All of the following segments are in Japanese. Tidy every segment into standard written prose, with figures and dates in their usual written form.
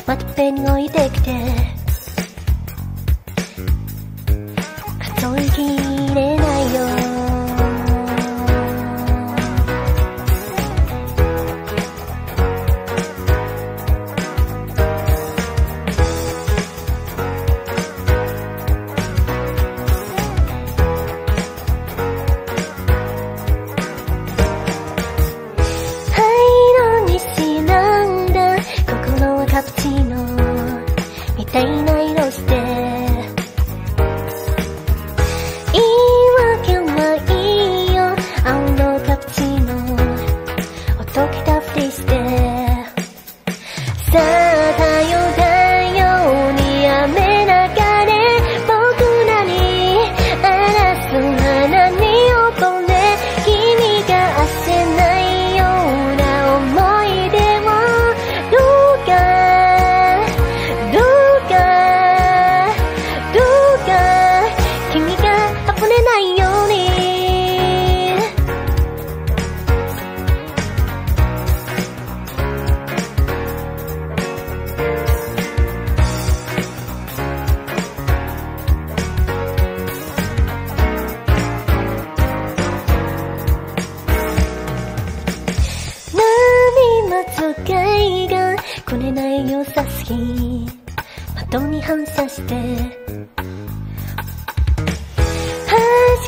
またペン置いてきて数えきれないよ。カプチーノみたいな色して言い訳はいいよ。青のカプチーノおとけたふりしてさあ太陽に雨流れ僕らに荒らす花に溺れ君が汗ないような思い出をどうか使いがこねないよさすぎ窓に反射して8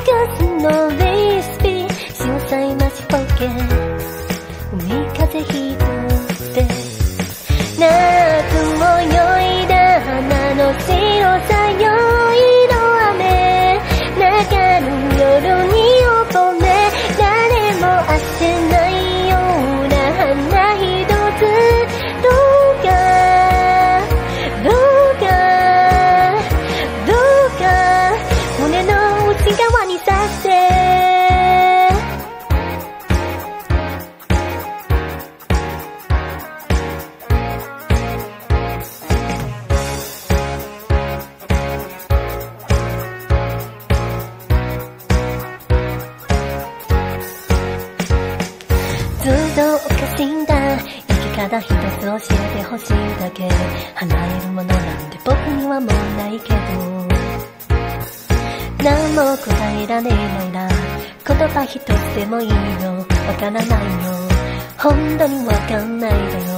月のレシピ潮騒待ちぼけ海風ひとって夏も酔いだ花の白さよ色雨中の夜に溺れ誰も汗ないような花一つどうか胸の内側にさしてずっとおかしいんだ生き方一つ教えてほしいだけ離れるものなんて僕にはもうないけど何も答えられないな言葉一つでもいいよわからないよ本当にわかんないだよ